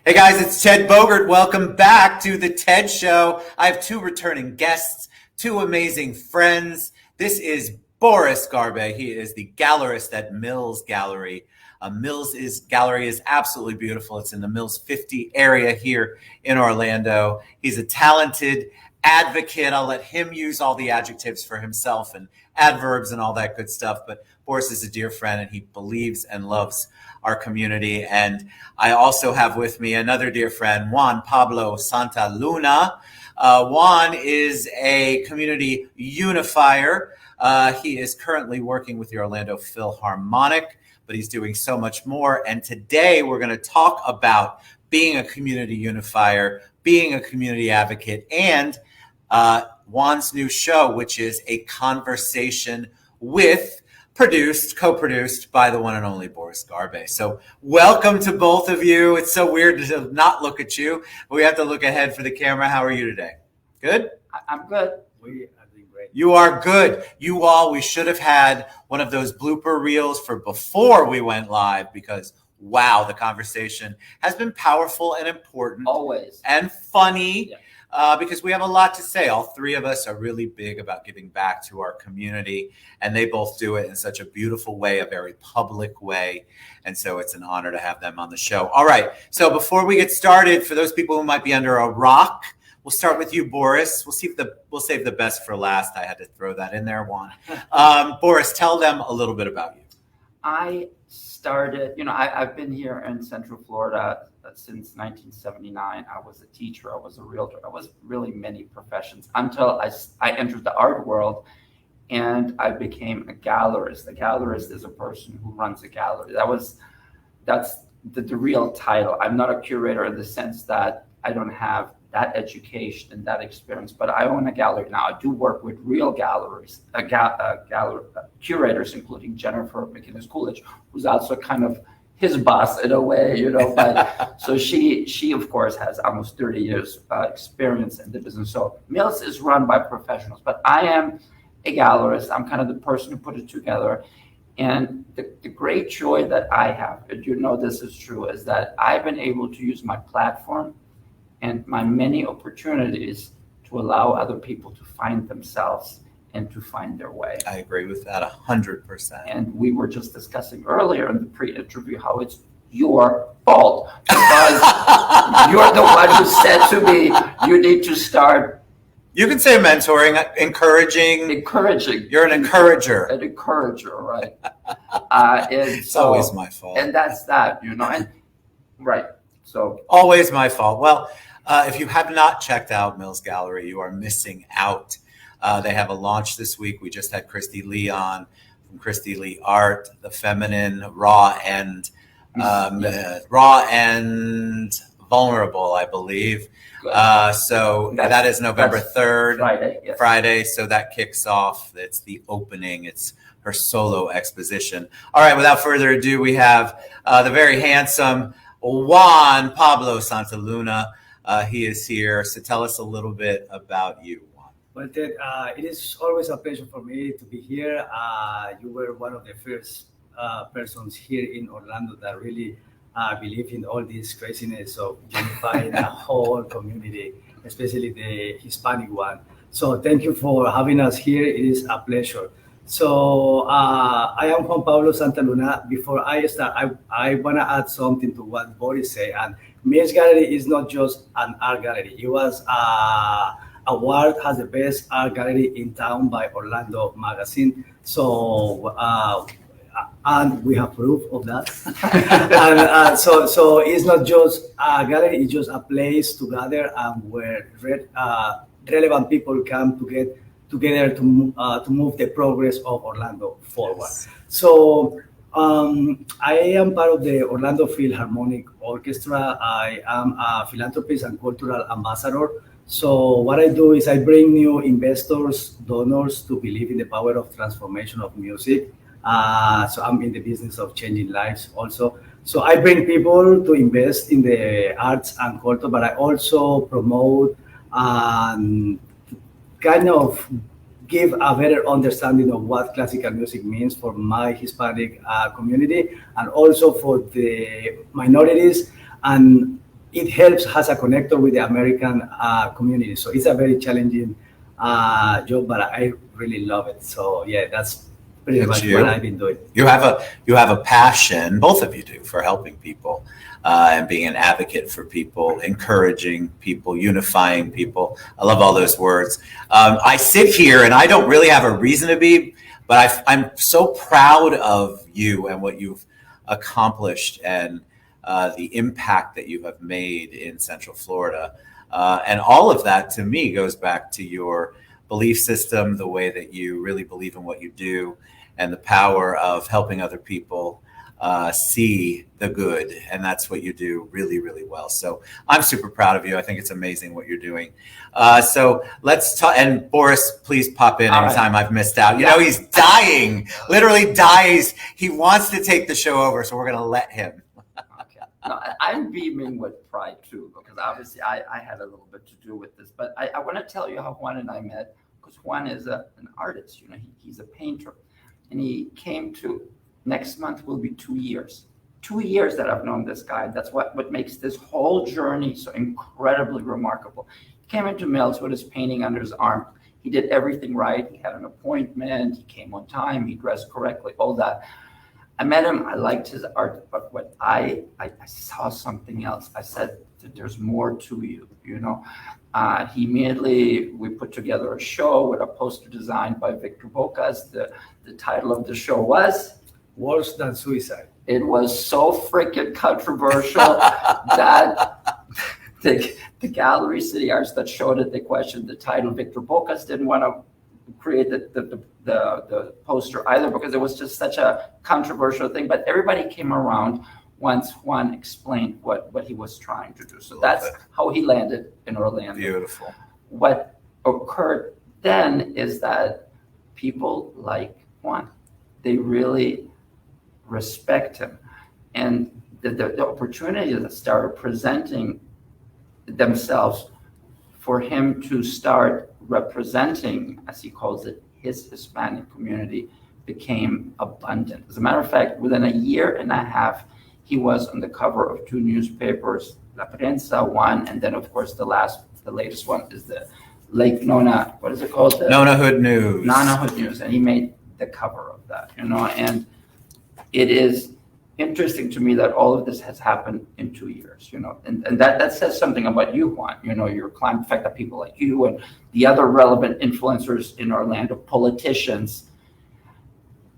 Hey guys, it's Ted Bogert. Welcome back to the TED Show. I have two returning guests, two amazing friends. This is Boris Garbe. He is the gallerist at Mills Gallery. Gallery is absolutely beautiful. It's in the Mills 50 area here in Orlando. He's a talented advocate. I'll let him use all the adjectives for himself and adverbs and all that good stuff. But Boris is a dear friend and he believes and loves our community. And I also have with me another dear friend, Juan Pablo Santa Luna. Juan is a community unifier. He is currently working with the Orlando Philharmonic, but he's doing so much more. And today we're going to talk about being a community unifier, being a community advocate, and Juan's new show, which is A Conversation With, co-produced by the one and only Boris Garbe. So welcome to both of you. It's so weird to not look at you. We have to look ahead for the camera. How are you today? Good? I'm good. We are doing great. You are good. We should have had one of those blooper reels for before we went live because, wow, the conversation has been powerful and important. Always. And funny. Yeah. Because we have a lot to say. All three of us are really big about giving back to our community, and they both do it in such a beautiful way, a very public way. And so it's an honor to have them on the show. All right. So before we get started, for those people who might be under a rock, we'll start with you, Boris. We'll save the best for last. I had to throw that in there, Juan. Boris, tell them a little bit about you. I started, I've been here in Central Florida since 1979. I was a teacher, I was a realtor, I was really many professions until I entered the art world and I became a gallerist. A gallerist is a person who runs a gallery. That's the real title. I'm not a curator in the sense that I don't have that education and that experience, but I own a gallery now. I do work with real galleries, curators, including Jennifer McInnes-Coolidge, who's also kind of his boss in a way, but so she of course has almost 30 years experience in the business. So Mills is run by professionals, but I am a gallerist. I'm kind of the person who put it together. And the great joy that I have, and this is true, is that I've been able to use my platform and my many opportunities to allow other people to find themselves and to find their way. I agree with that 100%. And we were just discussing earlier in the pre-interview how it's your fault because you're the one who said to me, you need to start. You can say mentoring, encouraging. You're an encourager. An encourager, right? It's always my fault. And that's that, and right. So always my fault. Well, if you have not checked out Mills Gallery, you are missing out. They have a launch this week. We just had Christy Lee on from Christy Lee Art, the feminine, raw and vulnerable, I believe. So that is November 3rd, Friday. Yes. Friday. So that kicks off. It's the opening. It's her solo exposition. All right. Without further ado, we have the very handsome Juan Pablo Santa Luna. He is here. So tell us a little bit about you, Juan. Well, Ted, it is always a pleasure for me to be here. You were one of the first persons here in Orlando that really believe in all this craziness of unifying a whole community, especially the Hispanic one. So thank you for having us here. It is a pleasure. So I am Juan Pablo Santa Luna. Before I start, I want to add something to what Boris said. And Mills Gallery is not just an art gallery. It was award as the best art gallery in town by Orlando Magazine. So and we have proof of that. And so it's not just a gallery; it's just a place to gather and where relevant people come to get together to move the progress of Orlando forward. Yes. So I am part of the Orlando Philharmonic Orchestra. I am a philanthropist and cultural ambassador. So what I do is I bring new investors, donors to believe in the power of transformation of music. So I'm in the business of changing lives also. So I bring people to invest in the arts and culture, but I also promote kind of give a better understanding of what classical music means for my Hispanic community and also for the minorities. And it helps as a connector with the American community. So it's a very challenging job, but I really love it. So yeah, that's pretty It's much you. what I've been doing. You have a passion, both of you do, for helping people and being an advocate for people, encouraging people, unifying people. I love all those words. I sit here and I don't really have a reason to be, but I'm so proud of you and what you've accomplished and the impact that you have made in Central Florida. And all of that to me goes back to your belief system, the way that you really believe in what you do, and the power of helping other people see the good. And that's what you do really, really well. So I'm super proud of you. I think it's amazing what you're doing. So let's talk. And Boris, please pop in anytime I've missed out. You know, he's dying, literally dies. He wants to take the show over. So we're going to let him. Okay. No, I'm beaming with pride too, because obviously I had a little bit to do with this. But I want to tell you how Juan and I met, because Juan is an artist. You know, he's a painter. And he came to, next month will be 2 years. 2 years that I've known this guy. That's what makes this whole journey so incredibly remarkable. He came into Mills with his painting under his arm. He did everything right. He had an appointment. He came on time. He dressed correctly, all that. I met him. I liked his art, but what I saw something else. I said, there's more to you, you know. He immediately, we put together a show with a poster designed by Victor Bocas. The title of the show was Worse Than Suicide. It was so freaking controversial that the gallery city arts that showed it, they questioned the title. Victor Bocas didn't want to create the poster either, because it was just such a controversial thing. But everybody came around once Juan explained what he was trying to do. So that's how he landed in Orlando. Beautiful. What occurred then is that people like Juan, they really respect him. And the opportunity that started presenting themselves for him to start representing, as he calls it, his Hispanic community became abundant. As a matter of fact, within a year and a half, he was on the cover of 2 newspapers, La Prensa, one, and then of course the latest one is the Lake Nona, what is it called? Nona Hood News. Nona Hood News, and he made the cover of that, you know, and it is interesting to me that all of this has happened in 2 years, you know, and that says something about you, Juan, you know, your climate, the fact that people like you and the other relevant influencers in Orlando, politicians,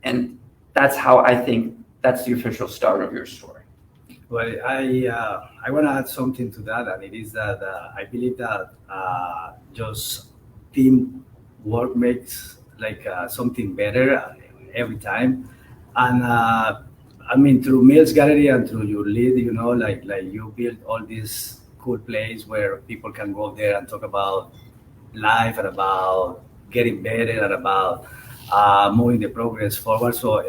and that's how I think that's the official start of your story. Well, I want to add something to that, and it is that I believe that just teamwork makes like something better every time. And I mean, through Mills Gallery and through your lead, you know, like you build all this cool place where people can go there and talk about life and about getting better and about moving the progress forward. So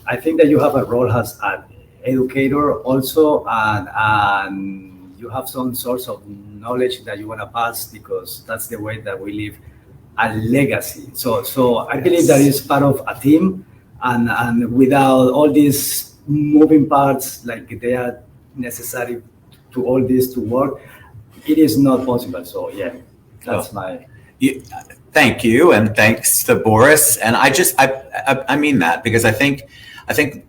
I think that you have a role as an educator also, and you have some source of knowledge that you want to pass, because that's the way that we live a legacy. So I believe that is part of a team, and without all these moving parts, like they are necessary to all this to work, it is not possible. So yeah, that's Thank you, and thanks to Boris. And I mean that, because I think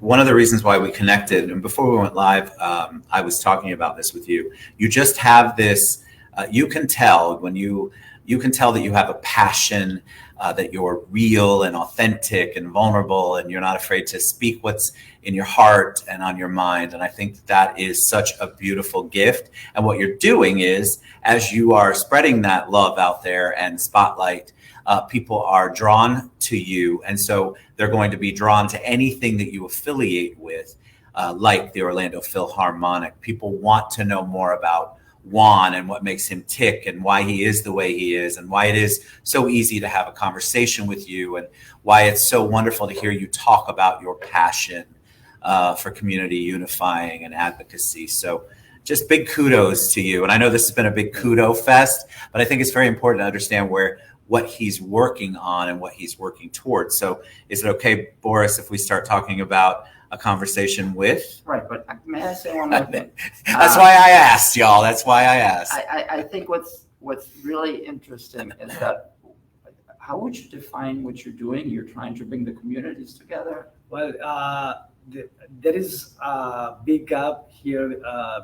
one of the reasons why we connected, and before we went live, I was talking about this with you. You just have this. You can tell when you can tell that you have a passion, that you're real and authentic and vulnerable, and you're not afraid to speak what's in your heart and on your mind. And I think that is such a beautiful gift. And what you're doing is, as you are spreading that love out there and spotlight, people are drawn to you. And so they're going to be drawn to anything that you affiliate with, like the Orlando Philharmonic. People want to know more about Juan and what makes him tick and why he is the way he is, and why it is so easy to have a conversation with you, and why it's so wonderful to hear you talk about your passion for community unifying and advocacy. So just big kudos to you. And I know this has been a big kudo fest, but I think it's very important to understand what he's working on and what he's working towards. So is it okay, Boris, if we start talking about a conversation with. Right, but may I say one more thing? That's why I asked, y'all. That's why I asked. I think what's really interesting is that how would you define what you're doing? You're trying to bring the communities together. Well, there is a big gap here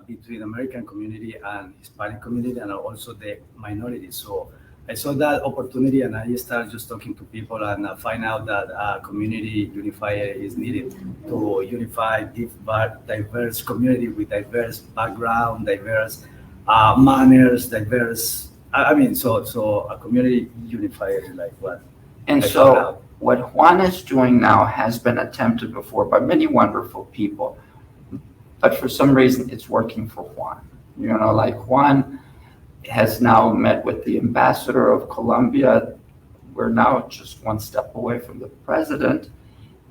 between American community and Hispanic community, and also the minorities. So I saw that opportunity, and I started just talking to people and find out that community unifier is needed to unify diverse community with diverse background, diverse manners, diverse. So a community unifier is like what. And so what Juan is doing now has been attempted before by many wonderful people, but for some reason it's working for Juan. You know, like Juan has now met with the ambassador of Colombia. We're now just one step away from the president.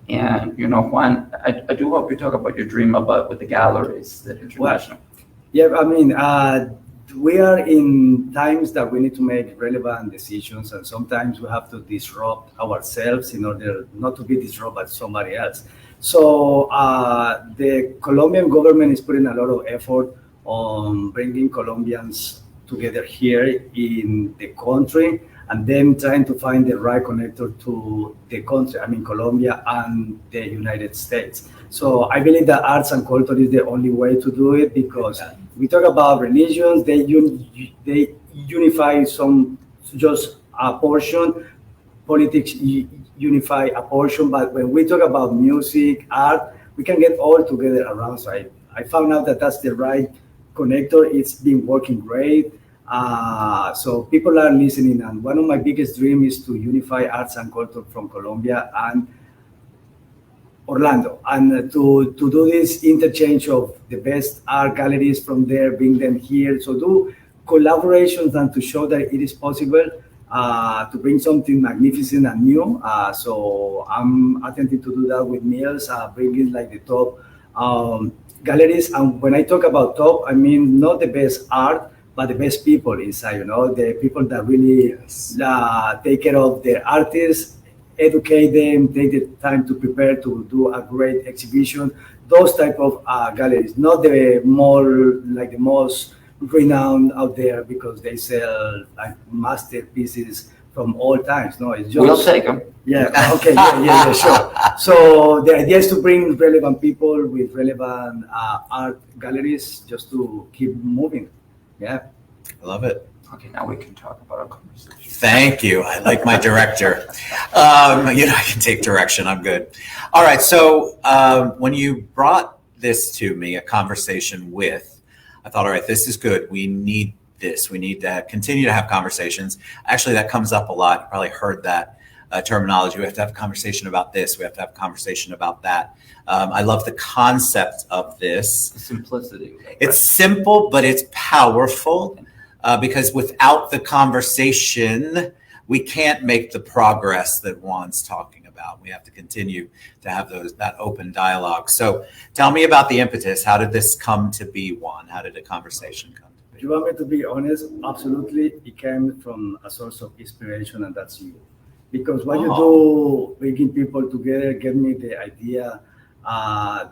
And, you know, Juan, I do hope you talk about your dream about with the galleries, the international. Yeah, I mean, we are in times that we need to make relevant decisions, and sometimes we have to disrupt ourselves in order not to be disrupted by somebody else. So the Colombian government is putting a lot of effort on bringing Colombians together here in the country, and then trying to find the right connector to the country, I mean Colombia and the United States. So I believe that arts and culture is the only way to do it, because we talk about religions, they unify some, just a portion, politics unify a portion, but when we talk about music, art, we can get all together around. So I found out that that's the right connector. It's been working great. So people are listening, and one of my biggest dreams is to unify arts and culture from Colombia and Orlando, and to do this interchange of the best art galleries from there, bring them here. So do collaborations and to show that it is possible to bring something magnificent and new. So I'm attempting to do that with Mills, bringing like the top galleries. And when I talk about top, I mean not the best art, but the best people inside, you know, the people that really take care of their artists, educate them, take the time to prepare to do a great exhibition. Those type of galleries, not the the most renowned out there because they sell like masterpieces from all times. No, it's just we'll take them. Yeah. Okay. Yeah. Sure. So the idea is to bring relevant people with relevant art galleries, just to keep moving. Yeah. I love it. Okay, now we can talk about our conversation. Thank you. I like my director. I can take direction. I'm good. All right. So when you brought this to me, a conversation with, I thought, all right, this is good. We need this. We need to continue to have conversations. Actually, that comes up a lot. You probably heard that terminology. We have to have a conversation about this. We have to have a conversation about that. I love the concept of this. The simplicity. It's simple, but it's powerful. Because without the conversation, we can't make the progress that Juan's talking about. We have to continue to have that open dialogue. So tell me about the impetus. How did this come to be, Juan? How did the conversation come to be? You want me to be honest? Absolutely. It came from a source of inspiration, and that's you. Because what you do, bringing people together, gave me the idea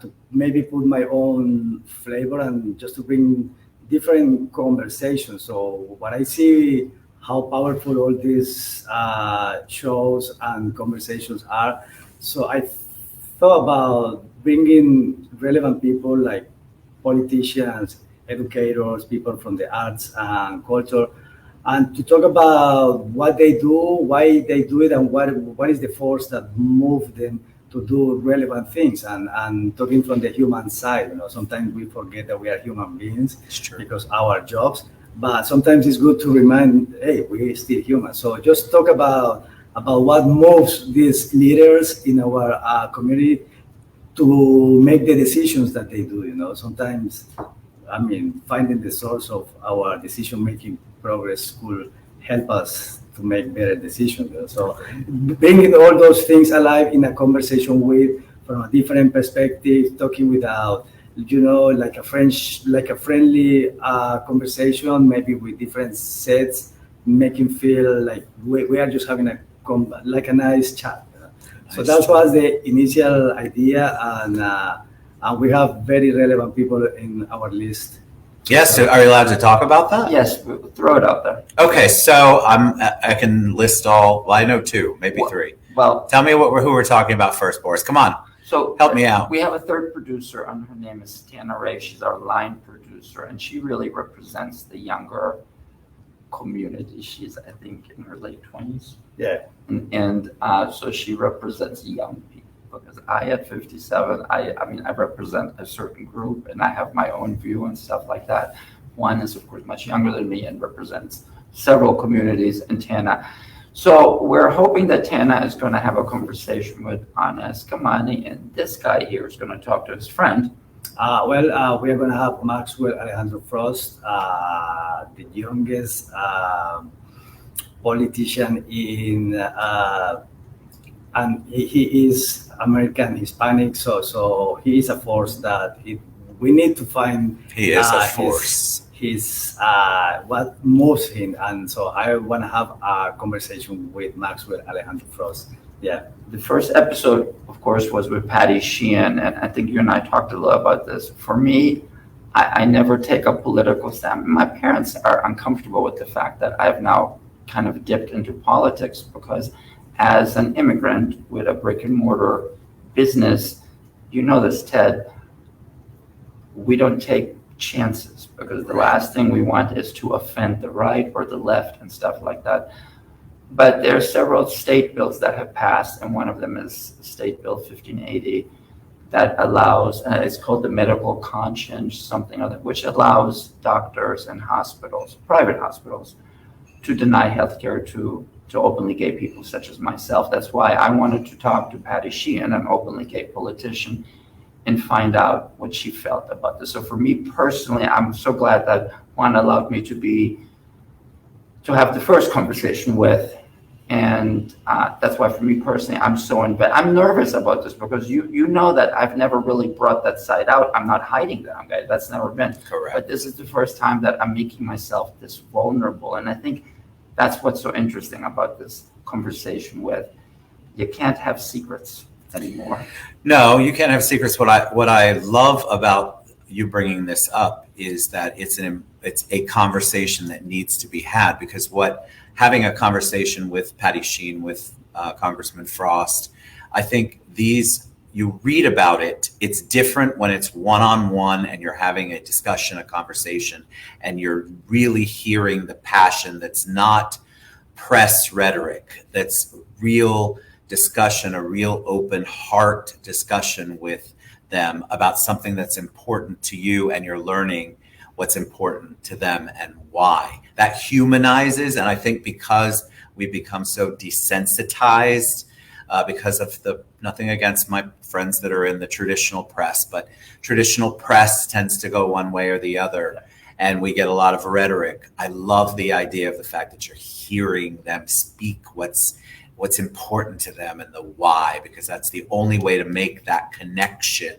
to maybe put my own flavor and just to bring different conversations. So what I see, how powerful all these shows and conversations are. So I thought about bringing relevant people like politicians, educators, people from the arts and culture, and to talk about what they do, why they do it, and what is the force that moves them to do relevant things, and talking from the human side. You know, sometimes we forget that we are human beings because our jobs, but sometimes it's good to remind, hey, we're still human. So just talk about what moves these leaders in our community to make the decisions that they do. You know, sometimes, I mean, finding the source of our decision-making progress could help us to make better decisions. So bringing all those things alive in a conversation from a different perspective, talking without, like a friendly conversation, maybe with different sets, making feel like we are just having a nice chat. So that was the initial idea, and we have very relevant people in our list. Yes, so are you allowed to talk about that? Yes, throw it out there. Okay, so I can list all. Well, I know two, maybe three. Well, tell me who we're talking about first, Boris. Come on. So help me out. We have a third producer, and her name is Tana Ray. She's our line producer, and she really represents the younger community. She's, I think, in her late 20s. Yeah. And so she represents young people. Because I, at 57, I mean, I represent a certain group, and I have my own view and stuff like that. One is, of course, much younger than me and represents several communities in Tana. So we're hoping that Tana is going to have a conversation with Ana Escamani, and this guy here is going to talk to his friend. We are going to have Maxwell Alejandro Frost, the youngest politician in, and he is American Hispanic, so he is a force that we need to find. He is a force. His what moves him, and so I want to have a conversation with Maxwell Alejandro Frost. Yeah. The first episode, of course, was with Patty Sheehan, and I think you and I talked a lot about this. For me, I never take a political stand. My parents are uncomfortable with the fact that I've now kind of dipped into politics, because as an immigrant with a brick and mortar business, you know this, Ted, we don't take chances, because the last thing we want is to offend the right or the left and stuff like that. But there are several state bills that have passed, and one of them is State Bill 1580 that allows, it's called the medical conscience, something other, which allows doctors and hospitals, private hospitals, to deny healthcare to openly gay people such as myself. That's why I wanted to talk to Patty Sheehan, an openly gay politician, and find out what she felt about this. So for me personally, I'm so glad that Juan allowed me to have the first conversation with, and that's why for me personally, I'm so invested. I'm nervous about this, because you know that I've never really brought that side out. I'm not hiding that I'm gay. That's never been. Correct. But this is the first time that I'm making myself this vulnerable, and I think that's what's so interesting about this conversation with, you can't have secrets anymore. No, you can't have secrets. What I love about you bringing this up is that it's a conversation that needs to be had, because having a conversation with Patty Sheehan, with Congressman Frost, I think you read about it, it's different when it's one-on-one and you're having a discussion, a conversation, and you're really hearing the passion that's not press rhetoric, that's real discussion, a real open heart discussion with them about something that's important to you, and you're learning what's important to them and why. That humanizes, and I think because we've become so desensitized, because of nothing against my friends that are in the traditional press, but traditional press tends to go one way or the other, and we get a lot of rhetoric. I love the idea of the fact that you're hearing them speak what's important to them and the why, because that's the only way to make that connection.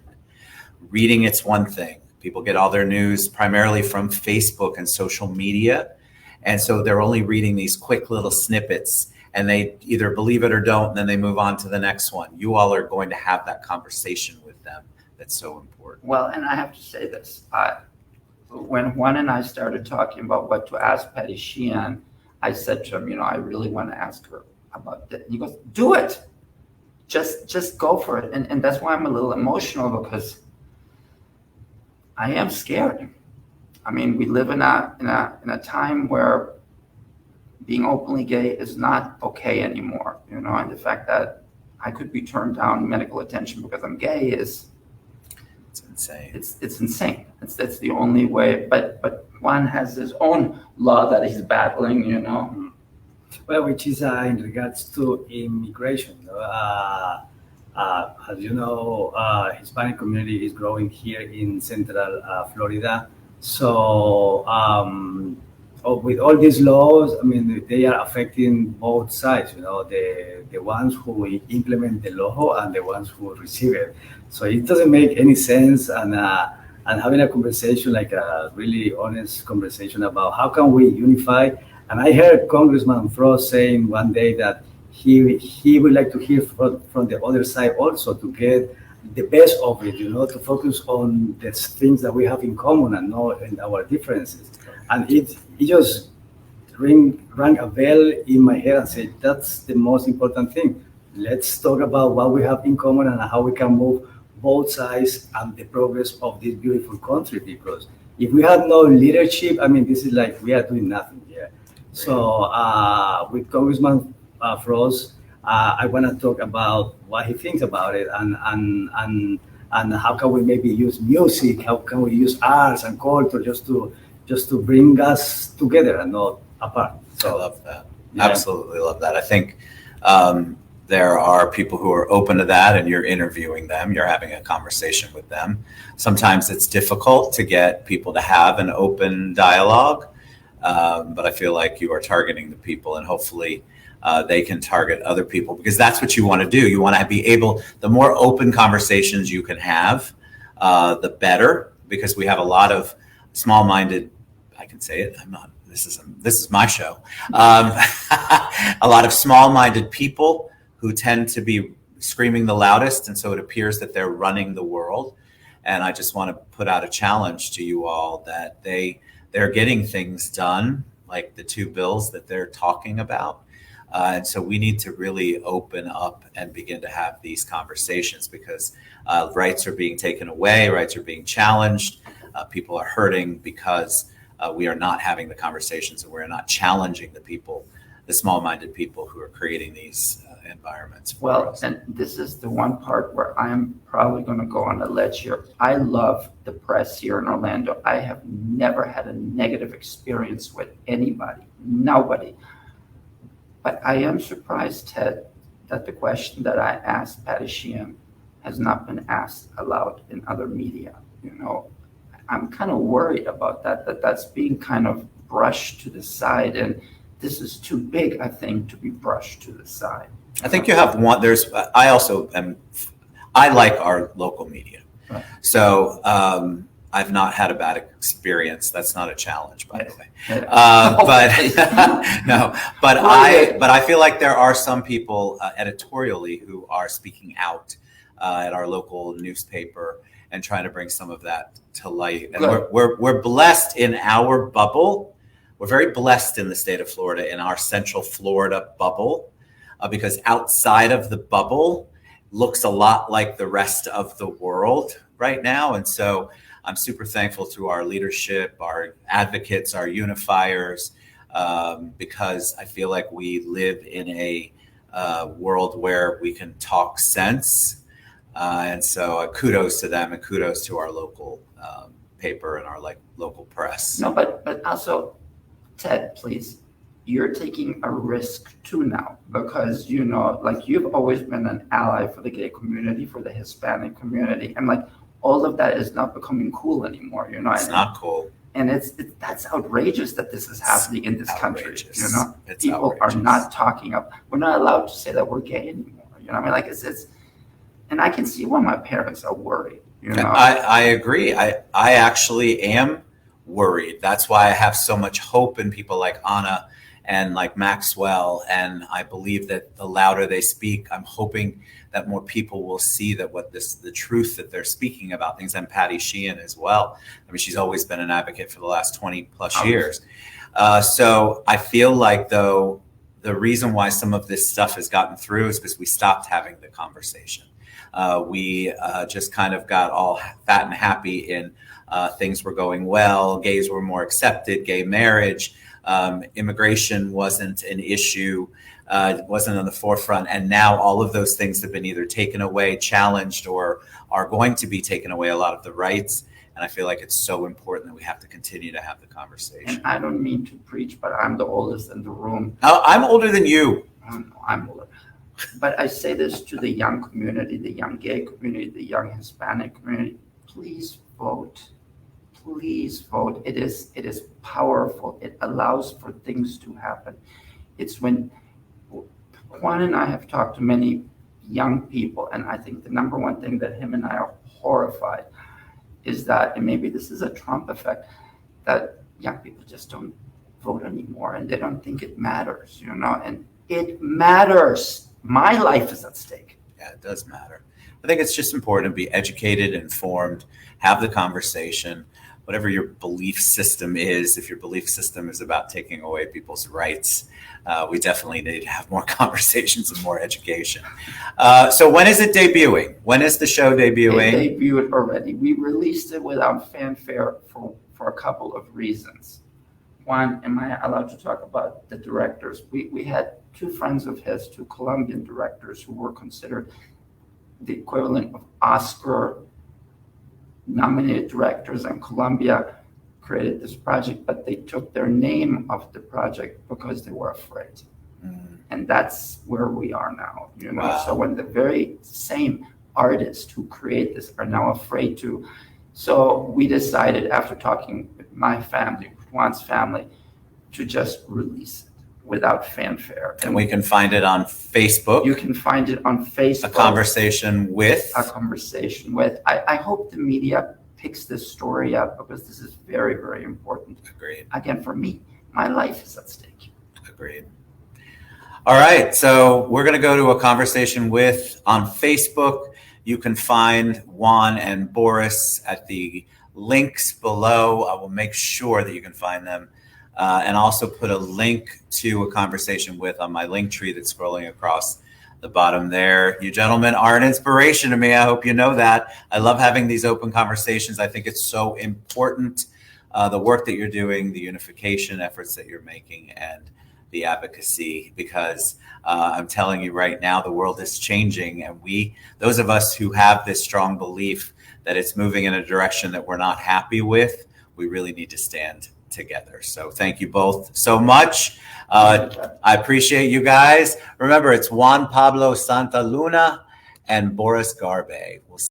Reading, it's one thing. People get all their news primarily from Facebook and social media, and so they're only reading these quick little snippets, and they either believe it or don't, and then they move on to the next one. You all are going to have that conversation with them. That's so important. Well, and I have to say this. When Juan and I started talking about what to ask Patty Sheehan, I said to him, I really want to ask her about that. He goes, do it. Just go for it. And that's why I'm a little emotional, because I am scared. I mean, we live in a time where being openly gay is not okay anymore, and the fact that I could be turned down medical attention because I'm gay it's insane. It's insane. That's the only way. But Juan has his own law that he's battling, Well, which is in regards to immigration. As you know, Hispanic community is growing here in Central Florida. So with all these laws, I mean, they are affecting both sides, the ones who implement the law and the ones who receive it. So it doesn't make any sense, and having a conversation, like a really honest conversation about how can we unify. And I heard Congressman Frost saying one day that he would like to hear from the other side also to get the best of it, to focus on the things that we have in common and not in our differences. And it just rang a bell in my head and said, that's the most important thing. Let's talk about what we have in common and how we can move both sides and the progress of this beautiful country. Because if we have no leadership, I mean, this is like we are doing nothing here. So with Congressman Frost, I want to talk about what he thinks about it and how can we maybe use music, how can we use arts and culture just to bring us together and not apart. So I love that. Yeah. Absolutely love that. I think there are people who are open to that, and you're interviewing them, you're having a conversation with them. Sometimes it's difficult to get people to have an open dialogue, but I feel like you are targeting the people, and hopefully they can target other people, because that's what you want to do. You want to be able, the more open conversations you can have, the better, because we have a lot of small-minded, I can say it, I'm not, this is my show, a lot of small-minded people who tend to be screaming the loudest, and so it appears that they're running the world. And I just want to put out a challenge to you all that they're getting things done, like the 2 bills that they're talking about. And so we need to really open up and begin to have these conversations, because rights are being taken away, rights are being challenged, people are hurting because we are not having the conversations, and we're not challenging the people, the small-minded people who are creating these environments for us. And this is the one part where I'm probably going to go on a ledge here. I love the press here in Orlando. I have never had a negative experience with anybody, nobody. But I am surprised, Ted, that the question that I asked Patty Sheehan has not been asked aloud in other media. I'm kind of worried about that's being kind of brushed to the side, and this is too big, I think, to be brushed to the side. I think you have one. I like our local media. Right. So I've not had a bad experience. That's not a challenge, by the way. But I feel like there are some people editorially who are speaking out at our local newspaper and trying to bring some of that to light. And we're blessed in our bubble. We're very blessed in the state of Florida, in our Central Florida bubble, because outside of the bubble looks a lot like the rest of the world right now. And so I'm super thankful to our leadership, our advocates, our unifiers, because I feel like we live in a world where we can talk sense. And so kudos to them, and kudos to our local paper and our local press. No, but also, Ted, please, you're taking a risk too now, because you've always been an ally for the gay community, for the Hispanic community, and all of that is not becoming cool anymore. It's not cool, and that's outrageous that this is happening in this country. It's people outrageous. Are not talking up. We're not allowed to say that we're gay anymore. It's and I can see why my parents are worried. I agree. I actually am worried. That's why I have so much hope in people like Anna and like Maxwell. And I believe that the louder they speak, I'm hoping that more people will see that the truth that they're speaking about things, and Patty Sheehan as well. I mean, she's always been an advocate for the last 20 plus years. So I feel like, though, the reason why some of this stuff has gotten through is because we stopped having the conversation. We just kind of got all fat and happy in things were going well, gays were more accepted, gay marriage, immigration wasn't an issue, wasn't on the forefront. And now all of those things have been either taken away, challenged, or are going to be taken away, a lot of the rights. And I feel like it's so important that we have to continue to have the conversation. And I don't mean to preach, but I'm the oldest in the room. Oh, I'm older than you. I'm older. But I say this to the young community, the young gay community, the young Hispanic community. Please vote. Please vote. It is powerful. It allows for things to happen. It's when Juan and I have talked to many young people, and I think the number one thing that him and I are horrified is that, and maybe this is a Trump effect, that young people just don't vote anymore, and they don't think it matters, and It matters. My life is at stake. Yeah, it does matter. I think it's just important to be educated, informed, have the conversation, whatever your belief system is. If your belief system is about taking away people's rights, we definitely need to have more conversations and more education. So when is it debuting? When is the show debuting? It debuted already. We released it without fanfare for a couple of reasons. One, am I allowed to talk about the directors? We had two friends of his, two Colombian directors who were considered the equivalent of Oscar nominated directors, and Colombia created this project, but they took their name off the project because they were afraid. And that's where we are now, you know. Wow. So when the very same artists who create this are now afraid to, so we decided after talking with my family, with Juan's family, to just release it without fanfare. And we can find it on Facebook. You can find it on Facebook. A conversation with. I hope the media picks this story up because this is very, very important. Agreed. Again, for me, my life is at stake. Agreed. All right. So we're going to go to a conversation with on Facebook. You can find Juan and Boris at the links below. I will make sure that you can find them. And also put a link to a conversation with on my link tree that's scrolling across the bottom there. You gentlemen are an inspiration to me. I hope you know that. I love having these open conversations. I think it's so important, the work that you're doing, the unification efforts that you're making, and the advocacy, because I'm telling you right now, the world is changing. And those of us who have this strong belief that it's moving in a direction that we're not happy with, we really need to stand together. So thank you both so much. I appreciate you guys. Remember, it's Juan Pablo Santa Luna and Boris Garbe. We'll